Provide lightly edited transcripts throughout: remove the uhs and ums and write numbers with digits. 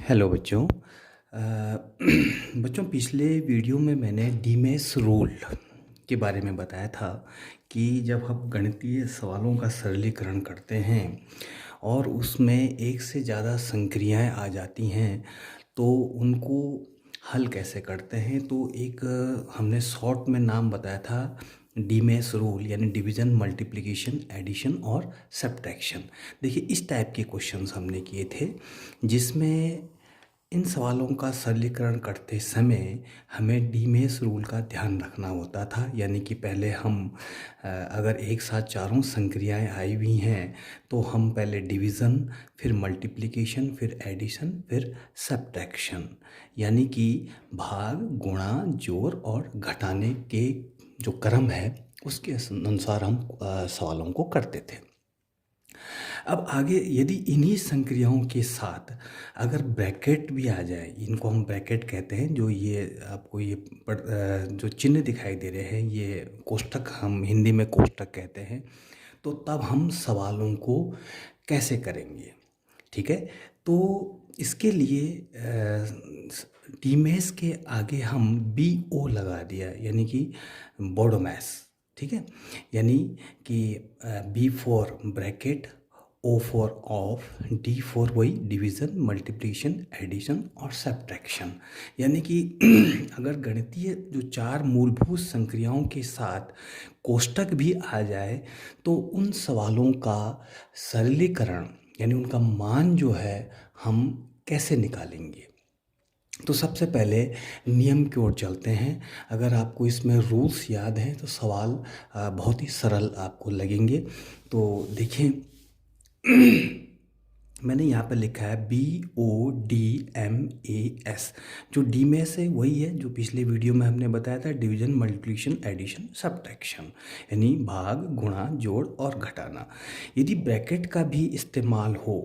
Hello बच्चों। बच्चों, पिछले वीडियो में मैंने डीमेस रूल के बारे में बताया था कि जब हम गणितीय सवालों का सरलीकरण करते हैं और उसमें एक से ज़्यादा संक्रियाएं आ जाती हैं तो उनको हल कैसे करते हैं। तो एक हमने शॉर्ट में नाम बताया था डीमेस रूल, यानी डिवीज़न, मल्टीप्लिकेशन, एडिशन और सब्ट्रैक्शन। देखिए, इस टाइप के क्वेश्चंस हमने किए थे जिसमें इन सवालों का सरलीकरण करते समय हमें डीमेस रूल का ध्यान रखना होता था। यानी कि पहले हम अगर एक साथ चारों संक्रियाएं आई हुई हैं तो हम पहले डिवीज़न, फिर मल्टीप्लिकेशन, फिर एडिशन, फिर सब्ट्रैक्शन, यानी कि भाग, गुणा, जोड़ और घटाने के जो क्रम है उसके अनुसार हम सवालों को करते थे। अब आगे यदि इन्हीं संक्रियाओं के साथ अगर ब्रैकेट भी आ जाए, इनको हम ब्रैकेट कहते हैं, जो ये आपको ये जो चिन्ह दिखाई दे रहे हैं ये कोष्ठक, हम हिंदी में कोष्ठक कहते हैं। तो तब हम सवालों को कैसे करेंगे, ठीक है। तो इसके लिए टीमेस के आगे हम बी ओ लगा दिया, यानी कि बोडो मैथ्स, ठीक है। यानी कि B for bracket, O for of, D for वही डिवीज़न, मल्टीप्लिकेशन, एडिशन और सब्ट्रैक्शन। यानी कि अगर गणितीय जो चार मूलभूत संक्रियाओं के साथ कोष्ठक भी आ जाए तो उन सवालों का सरलीकरण, यानी उनका मान जो है हम कैसे निकालेंगे। तो सबसे पहले नियम की ओर चलते हैं। अगर आपको इसमें रूल्स याद हैं तो सवाल बहुत ही सरल आपको लगेंगे। तो देखिए, मैंने यहाँ पर लिखा है BODMAS। जो डीमेस है वही है जो पिछले वीडियो में हमने बताया था, डिवीजन, मल्टीप्लिकेशन, एडिशन, सब्ट्रैक्शन, यानी भाग, गुणा, जोड़ और घटाना। यदि ब्रैकेट का भी इस्तेमाल हो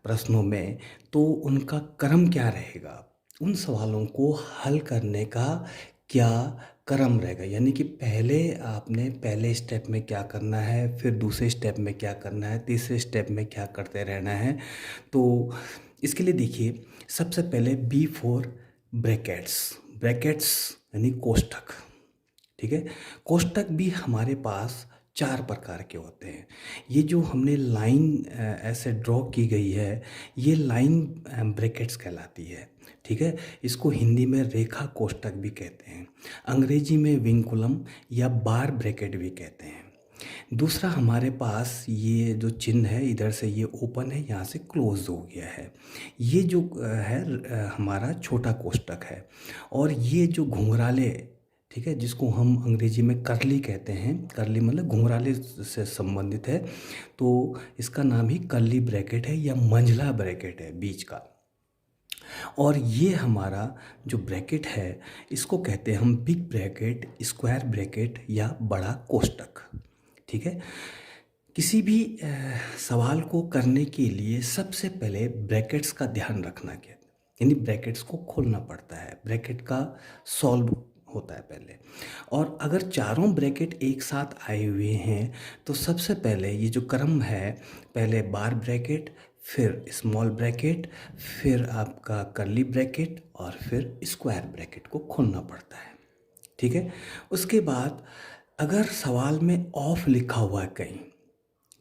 प्रश्नों में तो उनका क्रम क्या रहेगा, उन सवालों को हल करने का क्या क्रम रहेगा। यानी कि पहले आपने पहले स्टेप में क्या करना है, फिर दूसरे स्टेप में क्या करना है, तीसरे स्टेप में क्या करते रहना है। तो इसके लिए देखिए, सबसे पहले बी फोर ब्रैकेट्स। ब्रैकेट्स यानी कोष्ठक, ठीक है। कोष्ठक भी हमारे पास चार प्रकार के होते हैं। ये जो हमने लाइन ऐसे ड्रॉ की गई है ये लाइन ब्रैकेट्स कहलाती है, ठीक है। इसको हिंदी में रेखा कोष्ठक भी कहते हैं, अंग्रेजी में विंकुलम या बार ब्रैकेट भी कहते हैं। दूसरा हमारे पास ये जो चिन्ह है, इधर से ये ओपन है, यहाँ से क्लोज हो गया है। ये जो है हमारा छोटा कोष्ठक है। और ये जो घुंघराले, ठीक है, जिसको हम अंग्रेजी में करली कहते हैं, करली मतलब घुंघराले से संबंधित है, तो इसका नाम ही करली ब्रैकेट है या मंझला ब्रैकेट है बीच का। और ये हमारा जो ब्रैकेट है इसको कहते हैं हम बिग ब्रैकेट, स्क्वायर ब्रैकेट या बड़ा कोष्ठक, ठीक है। किसी भी सवाल को करने के लिए सबसे पहले ब्रैकेट्स का ध्यान रखना क्या, यानी ब्रैकेट्स को खोलना पड़ता है, ब्रैकेट का सॉल्व होता है पहले। और अगर चारों ब्रैकेट एक साथ आए हुए हैं तो सबसे पहले ये जो क्रम है, पहले बार ब्रैकेट, फिर स्मॉल ब्रैकेट, फिर आपका कर्ली ब्रैकेट और फिर स्क्वायर ब्रैकेट को खोलना पड़ता है, ठीक है। उसके बाद अगर सवाल में ऑफ लिखा हुआ है कहीं,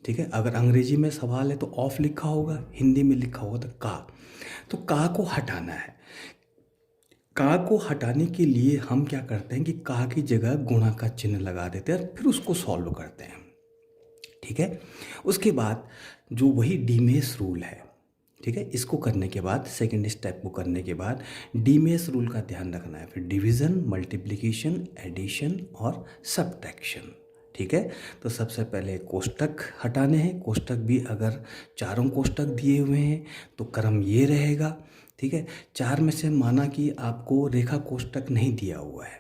ठीक है, अगर अंग्रेजी में सवाल है तो ऑफ लिखा होगा, हिंदी में लिखा होगा तो का, तो का को हटाना है। का को हटाने के लिए हम क्या करते हैं कि का की जगह गुणा का चिन्ह लगा देते हैं और फिर उसको सॉल्व करते हैं, ठीक है। उसके बाद जो वही डीमेस रूल है, ठीक है, इसको करने के बाद सेकंड स्टेप को करने के बाद डीमेस रूल का ध्यान रखना है, फिर डिवीज़न, मल्टीप्लिकेशन, एडिशन और सब्ट्रैक्शन, ठीक है। तो सबसे पहले कोष्ठक हटाने हैं। कोष्ठक भी अगर चारों कोष्ठक दिए हुए हैं तो क्रम ये रहेगा, ठीक है। चार में से माना कि आपको रेखा कोष्ठक नहीं दिया हुआ है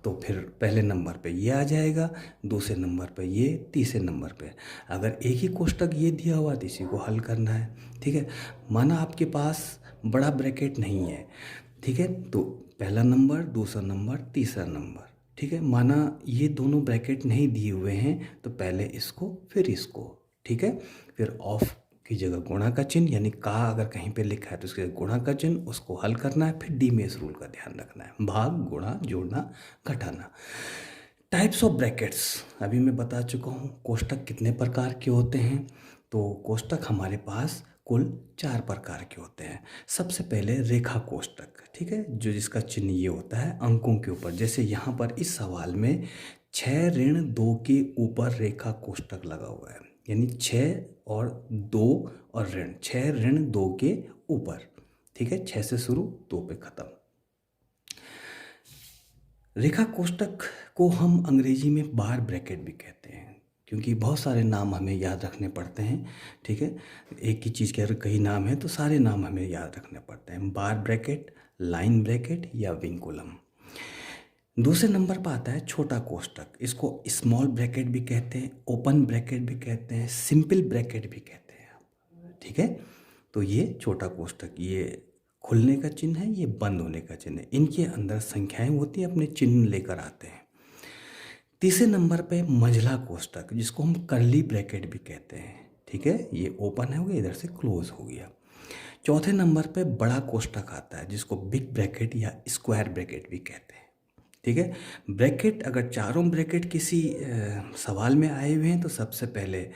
तो फिर पहले नंबर पे ये आ जाएगा, दूसरे नंबर पे ये, तीसरे नंबर पे अगर एक ही कोष्ठक ये दिया हुआ तो इसी को हल करना है, ठीक है। माना आपके पास बड़ा ब्रैकेट नहीं है, ठीक है, तो पहला नंबर, दूसरा नंबर, तीसरा नंबर, ठीक है। माना ये दोनों ब्रैकेट नहीं दिए हुए हैं तो पहले इसको फिर इसको, ठीक है, फिर ऑफ की जगह गुणा का चिन्ह, यानी का अगर कहीं पे लिखा है तो उसके गुणा का चिन्ह, उसको हल करना है। फिर डीमेस रूल का ध्यान रखना है, भाग, गुणा, जोड़ना, घटाना। टाइप्स ऑफ ब्रैकेट्स अभी मैं बता चुका हूँ। कोष्टक कितने प्रकार के होते हैं? तो कोष्टक हमारे पास कुल 4 प्रकार के होते हैं। सबसे पहले रेखा कोष्टक, ठीक है, जो जिसका चिन्ह ये होता है अंकों के ऊपर। जैसे यहाँ पर इस सवाल में 6 ऋण 2 के ऊपर रेखा कोष्टक लगा हुआ है, यानी 6 और 2 और ऋण, 6 ऋण 2 के ऊपर, ठीक है, 6 से शुरू 2 पे ख़त्म। रेखा कोष्टक को हम अंग्रेजी में बार ब्रैकेट भी कहते हैं, क्योंकि बहुत सारे नाम हमें याद रखने पड़ते हैं, ठीक है। एक ही चीज़ के अगर कई नाम हैं तो सारे नाम हमें याद रखने पड़ते हैं। बार ब्रैकेट, लाइन ब्रैकेट या विंकुलम। दूसरे नंबर पर आता है छोटा कोष्टक। इसको स्मॉल ब्रैकेट भी कहते हैं, ओपन ब्रैकेट भी कहते हैं, सिंपल ब्रैकेट भी कहते हैं, ठीक है। तो ये छोटा कोष्टक, ये खुलने का चिन्ह है, ये बंद होने का चिन्ह है। इनके अंदर संख्याएं होती हैं, अपने चिन्ह लेकर आते हैं। तीसरे नंबर पे मंझला कोष्टक, जिसको हम कर्ली ब्रैकेट भी कहते हैं, ठीक है, ये ओपन है हो गया, इधर से क्लोज हो गया। चौथे नंबर पे बड़ा कोष्टक आता है, जिसको बिग ब्रैकेट या स्क्वायर ब्रैकेट भी कहते हैं, ठीक है। ब्रैकेट, अगर चारों ब्रैकेट किसी सवाल में आए हुए हैं तो सबसे पहले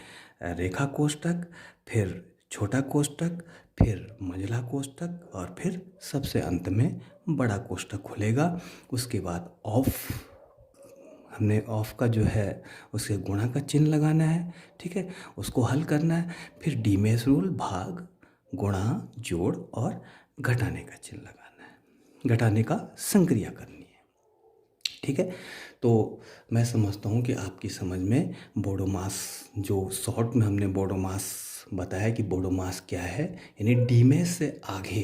रेखा कोष्टक, फिर छोटा कोष्टक, फिर मंझला कोष्टक और फिर सबसे अंत में बड़ा कोष्टक खुलेगा। उसके बाद ऑफ, हमने ऑफ का जो है उसके गुणा का चिन्ह लगाना है, ठीक है, उसको हल करना है। फिर डीमेस रूल, भाग, गुणा, जोड़ और घटाने का चिन्ह लगाना है, घटाने का संक्रिया करनी है, ठीक है। तो मैं समझता हूँ कि आपकी समझ में बोडोमास, जो शॉर्ट में हमने बोडोमास बताया कि बोडोमास क्या है, यानी डीमेस से आगे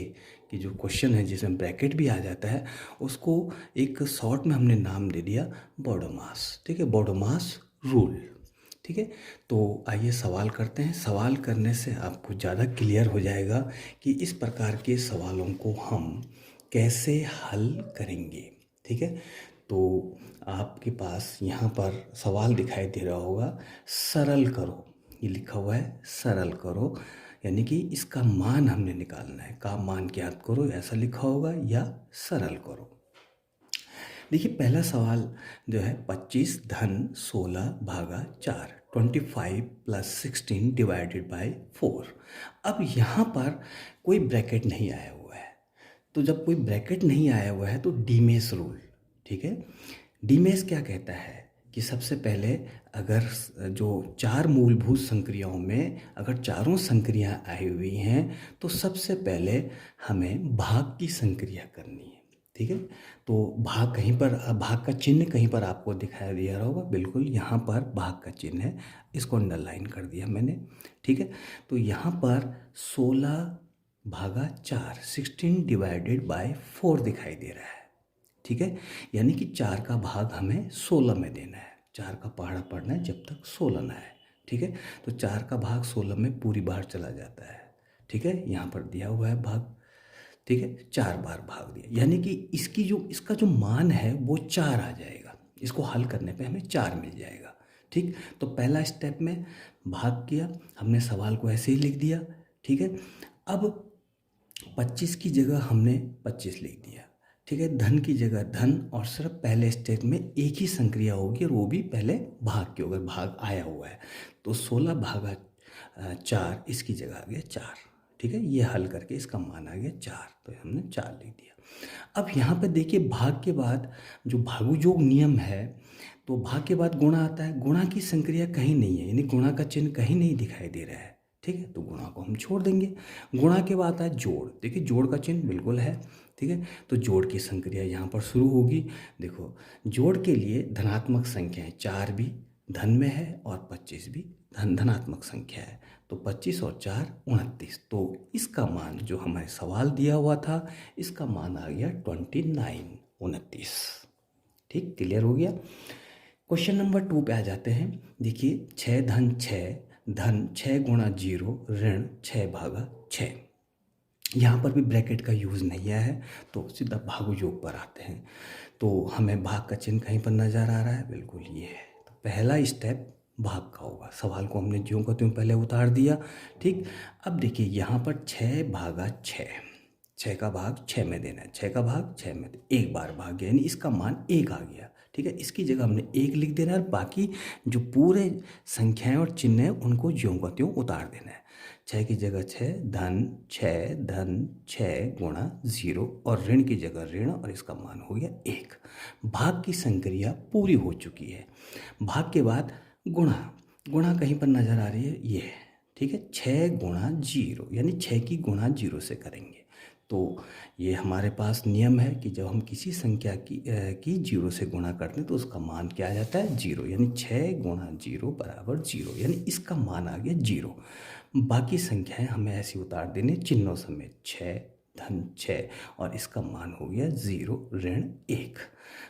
कि जो क्वेश्चन है जिसमें ब्रैकेट भी आ जाता है, उसको एक शॉर्ट में हमने नाम दे दिया बोडोमास, ठीक है, बोडोमास रूल, ठीक है। तो आइए सवाल करते हैं। सवाल करने से आपको ज़्यादा क्लियर हो जाएगा कि इस प्रकार के सवालों को हम कैसे हल करेंगे, ठीक है। तो आपके पास यहाँ पर सवाल दिखाई दे रहा होगा, सरल करो, ये लिखा हुआ है सरल करो, यानी कि इसका मान हमने निकालना है, का मान ज्ञात करो ऐसा लिखा होगा, या सरल करो। देखिए पहला सवाल जो है 25 धन 16 भागा 4, 25 प्लस 16 डिवाइडेड बाय 4। अब यहाँ पर कोई ब्रैकेट नहीं आया हुआ है, तो जब कोई ब्रैकेट नहीं आया हुआ है तो डीमेस रूल, ठीक है। डीमेस क्या कहता है कि सबसे पहले अगर जो 4 मूलभूत संक्रियाओं में अगर चारों संक्रियाएं आई हुई हैं तो सबसे पहले हमें भाग की संक्रिया करनी है, ठीक है। तो भाग कहीं पर, भाग का चिन्ह कहीं पर आपको दिखाई दिया होगा, बिल्कुल यहाँ पर भाग का चिन्ह है, इसको अंडरलाइन कर दिया मैंने, ठीक है। तो यहाँ पर 16 भागा 4, 16 डिवाइडेड बाय 4 दिखाई दे रहा है, ठीक है, यानी कि 4 का भाग हमें 16 में देना है, 4 का पहाड़ा पढ़ना है जब तक 16 ना है, ठीक है। तो 4 का भाग 16 में पूरी बार चला जाता है, ठीक है, यहाँ पर दिया हुआ है भाग, ठीक है, 4 बार भाग दिया, यानी कि इसका जो मान है वो 4 आ जाएगा। इसको हल करने पे हमें 4 मिल जाएगा, ठीक। तो पहला स्टेप में भाग किया हमने, सवाल को ऐसे ही लिख दिया, ठीक है। अब 25 की जगह हमने 25 लिख दिया, ठीक है, धन की जगह धन, और सिर्फ पहले स्टेप में एक ही संक्रिया होगी और वो भी पहले भाग की, अगर भाग आया हुआ है तो 16 भागा 4, इसकी जगह आ गया 4, ठीक है। ये हल करके इसका मान आ गया 4, तो हमने 4 लिख दिया। अब यहाँ पे देखिए भाग के बाद जो भागुयोग नियम है, तो भाग के बाद गुणा आता है, गुणा की संक्रिया कहीं नहीं है, यानी गुणा का चिन्ह कहीं नहीं दिखाई दे रहा है, ठीक है, तो गुणा को हम छोड़ देंगे। गुणा के बाद आता है जोड़, देखिए जोड़ का चिन्ह बिल्कुल है, ठीक है, तो जोड़ की संक्रिया यहाँ पर शुरू होगी। देखो जोड़ के लिए धनात्मक संख्याएं 4 भी धन में है और 25 भी धनात्मक संख्या है, तो 25 और 4 29, तो इसका मान जो हमारे सवाल दिया हुआ था इसका मान आ गया 29, ठीक, क्लियर हो गया। क्वेश्चन नंबर 2 पे आ जाते हैं। देखिए 6 धन 6 धन 6 गुणा 0 ऋण 6 भागा 6, यहाँ पर भी ब्रैकेट का यूज़ नहीं आया है, तो सीधा भागुयोग पर आते हैं। तो हमें भाग का चिन्ह कहीं पर नज़र आ रहा है, बिल्कुल ये है। तो पहला स्टेप भाग का होगा। सवाल को हमने ज्यों का त्यों पहले उतार दिया। ठीक, अब देखिए यहाँ पर 6 भागा 6, 6 का भाग 6 में देना है, 6 का भाग 6 में एक बार भाग गया, यानी इसका मान 1 आ गया। ठीक है, इसकी जगह हमने 1 लिख देना है और बाकी जो पूरे संख्याएं और चिन्ह हैं उनको ज्यों का त्यों उतार देना है। 6 की जगह 6 धन 6 गुणा 0 और ऋण की जगह ऋण और इसका मान हो गया 1। भाग की संक्रिया पूरी हो चुकी है। भाग के बाद गुणा, गुणा कहीं पर नज़र आ रही है, ये है। ठीक है, 6 गुणा 0 यानी 6 की गुणा 0 से करेंगे। तो ये हमारे पास नियम है कि जब हम किसी संख्या की 0 से गुणा करते हैं तो उसका मान क्या आ जाता है, 0, यानी 6 गुणा 0 बराबर 0, यानी इसका मान आ गया 0। बाकी संख्याएं हमें ऐसी उतार देनी चिन्हों समेत, 6 धन 6 और इसका मान हो गया 0 ऋण 1।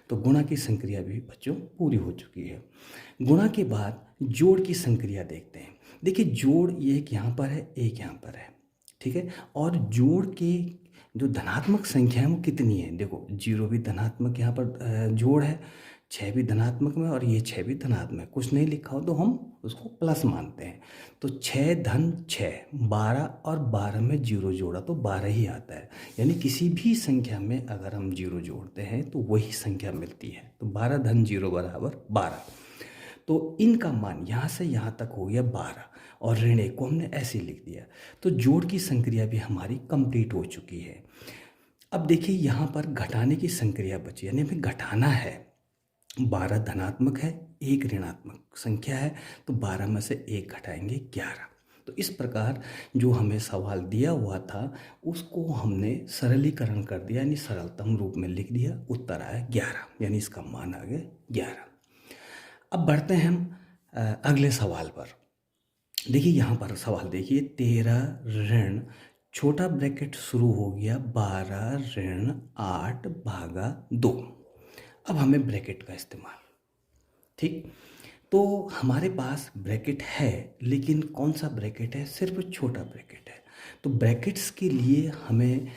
तो गुणा की संक्रिया भी बच्चों पूरी हो चुकी है। गुणा के बाद जोड़ की संक्रिया देखते हैं। देखिए जोड़, ये एक यहाँ पर है, एक यहाँ पर है। ठीक है, और जोड़ के जो धनात्मक संख्या है वो कितनी है, देखो 0 भी धनात्मक यहाँ पर जोड़ है, 6 भी धनात्मक में और ये 6 भी धनात्मक है। कुछ नहीं लिखा हो तो हम उसको प्लस मानते हैं। तो 6 धन 6 12 और 12 में 0 जोड़ा तो 12 ही आता है, यानी किसी भी संख्या में अगर हम 0 जोड़ते हैं तो वही संख्या मिलती है। तो 12 धन 0 बराबर 12। तो इनका मान यहाँ से यहाँ तक हो गया 12 और ऋण 1 को हमने ऐसे लिख दिया। तो जोड़ की संक्रिया भी हमारी कंप्लीट हो चुकी है। अब देखिए यहाँ पर घटाने की संक्रिया बची, यानी हमें घटाना है। 12 धनात्मक है, 1 ऋणात्मक संख्या है, तो 12 में से 1 घटाएंगे 11। तो इस प्रकार जो हमें सवाल दिया हुआ था उसको हमने सरलीकरण कर दिया, यानी सरलतम रूप में लिख दिया। उत्तर आया 11, यानी इसका मान आ गया 11। अब बढ़ते हैं हम अगले सवाल पर। देखिए यहाँ पर सवाल देखिए, 13 ऋण छोटा ब्रैकेट शुरू हो गया 12 ऋण 8 भागा 2। अब हमें ब्रैकेट का इस्तेमाल, ठीक, तो हमारे पास ब्रैकेट है, लेकिन कौन सा ब्रैकेट है, सिर्फ छोटा ब्रैकेट है। तो ब्रैकेट्स के लिए हमें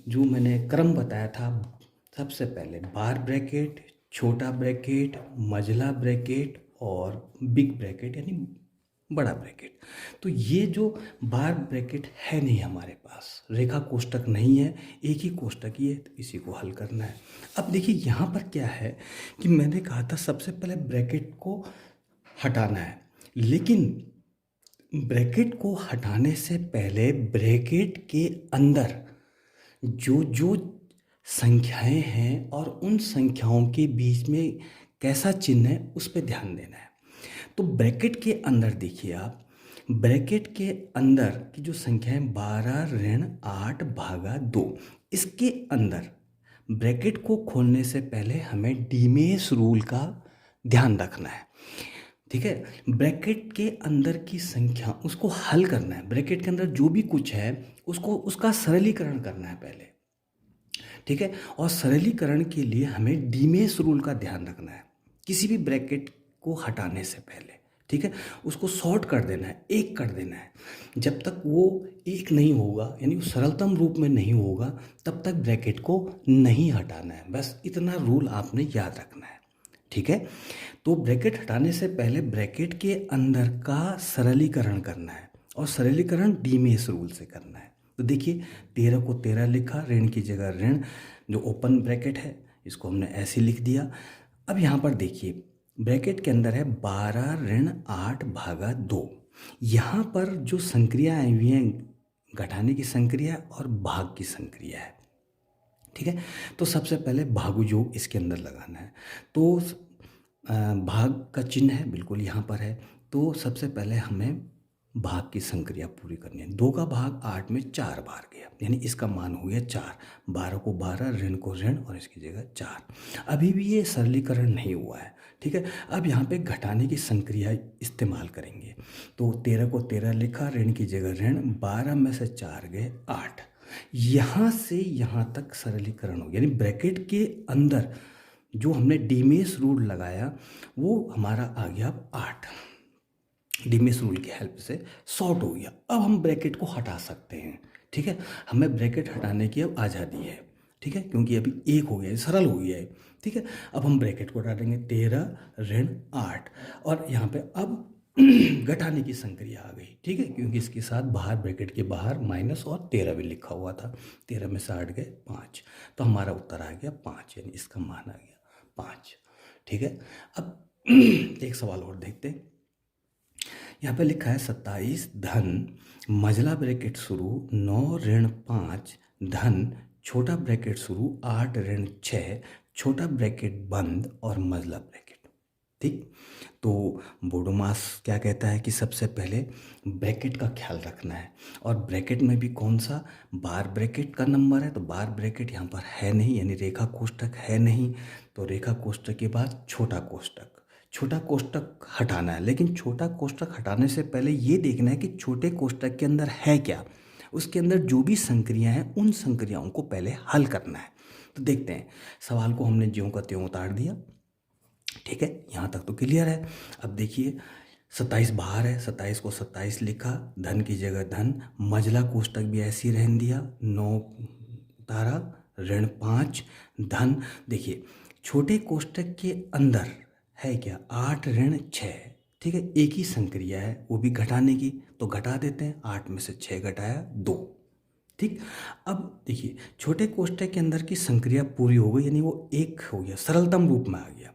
जो मैंने क्रम बताया था, सबसे पहले बार ब्रैकेट, छोटा ब्रैकेट, मझला ब्रैकेट और बिग ब्रैकेट यानी बड़ा ब्रैकेट। तो ये जो बार ब्रैकेट है नहीं हमारे पास, रेखा कोष्टक नहीं है, एक ही कोष्टक ही है, तो इसी को हल करना है। अब देखिए यहाँ पर क्या है कि मैंने कहा था सबसे पहले ब्रैकेट को हटाना है, लेकिन ब्रैकेट को हटाने से पहले ब्रैकेट के अंदर जो जो संख्याएं हैं और उन संख्याओं के बीच में कैसा चिन्ह है उस पर ध्यान देना है। तो ब्रैकेट के अंदर देखिए आप, ब्रैकेट के अंदर की जो संख्या है 12 ऋण 8 भागा 2, इसके अंदर ब्रैकेट को खोलने से पहले हमें डीमेस रूल का ध्यान रखना है। ठीक है, ब्रैकेट के अंदर की संख्या उसको हल करना है। ब्रैकेट के अंदर जो भी कुछ है उसको उसका सरलीकरण करना है पहले। ठीक है, और सरलीकरण के लिए हमें डीमेस रूल का ध्यान रखना है किसी भी ब्रैकेट को हटाने से पहले। ठीक है, उसको शॉर्ट कर देना है, एक कर देना है। जब तक वो एक नहीं होगा, यानी सरलतम रूप में नहीं होगा, तब तक ब्रैकेट को नहीं हटाना है। बस इतना रूल आपने याद रखना है। ठीक है, तो ब्रैकेट हटाने से पहले ब्रैकेट के अंदर का सरलीकरण करना है और सरलीकरण डीमेस रूल से करना है। तो देखिए 13 को 13 लिखा, ऋण की जगह ऋण, जो ओपन ब्रैकेट है इसको हमने ऐसे लिख दिया। अब यहाँ पर देखिए ब्रैकेट के अंदर है 12 ऋण 8 भागा 2। यहाँ पर जो संक्रिया आई हुई हैं, घटाने की संक्रिया और भाग की संक्रिया है। ठीक है, तो सबसे पहले भागुयोग इसके अंदर लगाना है। तो भाग का चिन्ह है बिल्कुल यहाँ पर है। तो सबसे पहले हमें भाग की संक्रिया पूरी करनी है। 2 का भाग 8 में 4 बार गया, यानी इसका मान हो गया 4। 12 को 12, ऋण को ऋण और इसकी जगह 4। अभी भी ये सरलीकरण नहीं हुआ है। ठीक है, अब यहाँ पे घटाने की संक्रिया इस्तेमाल करेंगे। तो 13 को 13 लिखा, ऋण की जगह ऋण, 12 में से 4 गए 8। यहाँ से यहाँ तक सरलीकरण हो गया, यानी ब्रैकेट के अंदर जो हमने डीमेस रूल लगाया वो हमारा आ गया 8। डीमेस रूल की हेल्प से शॉर्ट हो गया। अब हम ब्रैकेट को हटा सकते हैं। ठीक है, हमें ब्रैकेट हटाने की अब आज़ादी है। ठीक है, क्योंकि अभी एक हो गया है, सरल हो गया है। ठीक है, अब हम ब्रैकेट को हटा देंगे, 13 ऋण 8 और यहाँ पे अब घटाने की संक्रिया आ गई, ठीक है, क्योंकि इसके साथ बाहर ब्रैकेट के बाहर माइनस और 13 भी लिखा हुआ था। 13 में से 8 गए 5, तो हमारा उत्तर आ गया 5, यानी इसका मान आ गया 5। ठीक है, अब एक सवाल और देखते हैं। यहाँ पे लिखा है 27 धन मझला ब्रैकेट शुरू 9 ऋण 5 धन छोटा ब्रैकेट शुरू 8 ऋण 6 छोटा ब्रैकेट बंद और मझला ब्रैकेट। ठीक, तो बोडोमास क्या कहता है कि सबसे पहले ब्रैकेट का ख्याल रखना है, और ब्रैकेट में भी कौन सा बार ब्रैकेट का नंबर है, तो बार ब्रैकेट यहाँ पर है नहीं, यानी रेखा कोष्ठक है नहीं, तो रेखा कोष्ठक के बाद छोटा कोष्ठक, छोटा कोष्ठक हटाना है। लेकिन छोटा कोष्ठक हटाने से पहले ये देखना है कि छोटे कोष्ठक के अंदर है क्या, उसके अंदर जो भी संक्रियाएं हैं उन संक्रियाओं को पहले हल करना है। तो देखते हैं, सवाल को हमने ज्यों का त्यों उतार दिया। ठीक है, यहाँ तक तो क्लियर है। अब देखिए 27 बाहर है, 27 को 27 लिखा, धन की जगह धन, मझला कोष्ठक भी ऐसे ही रहने दिया, 9 उतारा, ऋण 5 धन। देखिए छोटे कोष्ठक के अंदर है क्या, 8 ऋण 6। ठीक है, एक ही संक्रिया है, वो भी घटाने की, तो घटा देते हैं, 8 में से 6 घटाया 2। ठीक, अब देखिए छोटे कोष्ठक के अंदर की संक्रिया पूरी हो गई, यानी वो एक हो गया, सरलतम रूप में आ गया।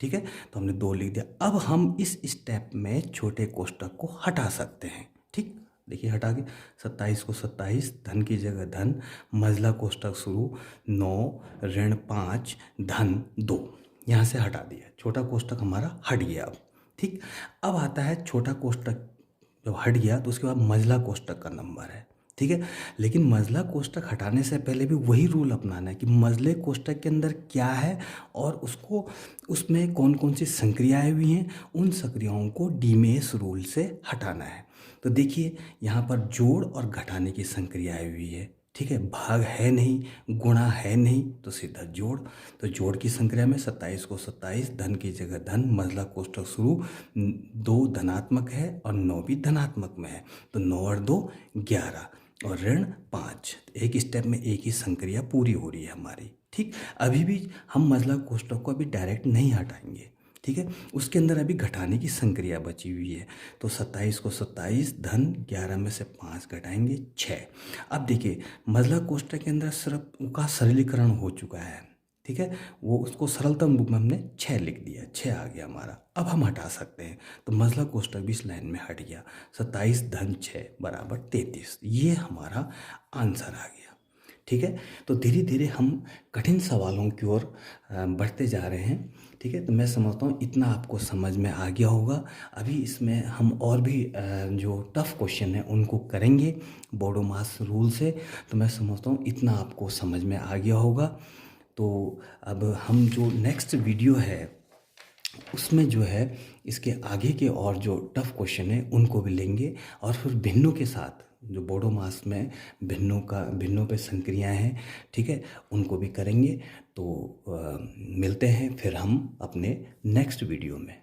ठीक है, तो हमने 2 लिख दिया। अब हम इस स्टेप में छोटे कोष्ठक को हटा सकते हैं। ठीक, देखिए हटा के 27 को 27 धन की जगह धन, मझला कोष्ठक शुरू 9 ऋण 5 धन 2, यहाँ से हटा दिया, छोटा कोष्ठक हमारा हट गया। अब ठीक, अब आता है छोटा कोष्ठक जब हट गया तो उसके बाद मझला कोष्ठक का नंबर है। ठीक है, लेकिन मझला कोष्ठक हटाने से पहले भी वही रूल अपनाना है कि मझले कोष्ठक के अंदर क्या है और उसको उसमें कौन कौन सी संक्रियाएं हुई हैं, उन संक्रियाओं को डीमेस रूल से हटाना है। तो देखिए यहाँ पर जोड़ और घटाने की संक्रियाएं हुई है। ठीक है, भाग है नहीं, गुणा है नहीं, तो सीधा जोड़। तो जोड़ की संक्रिया में 27 को 27 धन की जगह धन, मझला कोष्ठक शुरू 2 धनात्मक है और 9 भी धनात्मक में है, तो 9 और 2 11 और ऋण 5। एक स्टेप में एक ही संक्रिया पूरी हो रही है हमारी। ठीक, अभी भी हम मझला कोष्ठक को अभी डायरेक्ट नहीं हटाएंगे। ठीक है, उसके अंदर अभी घटाने की संक्रिया बची हुई है, तो 27 को 27 धन 11 में से 5 घटाएंगे 6। अब देखिए मझला कोष्ठक के अंदर सिर्फ का सरलीकरण हो चुका है। ठीक है, वो उसको सरलतम रूप में हमने 6 लिख दिया, 6 आ गया हमारा। अब हम हटा सकते हैं, तो मझला कोष्ठक भी इस लाइन में हट गया, 27 धन 6 बराबर 33, ये हमारा आंसर आ गया। ठीक है, तो धीरे धीरे हम कठिन सवालों की ओर बढ़ते जा रहे हैं। ठीक है, तो मैं समझता हूँ इतना आपको समझ में आ गया होगा। अभी इसमें हम और भी जो टफ क्वेश्चन है उनको करेंगे बोडोमास रूल से, तो मैं समझता हूँ इतना आपको समझ में आ गया होगा। तो अब हम जो नेक्स्ट वीडियो है उसमें जो है इसके आगे के और जो टफ क्वेश्चन है उनको भी लेंगे, और फिर भिन्नों के साथ जो बोडोमास में भिन्नों पे संक्रियाएं हैं, ठीक है, उनको भी करेंगे। तो मिलते हैं फिर हम अपने नेक्स्ट वीडियो में।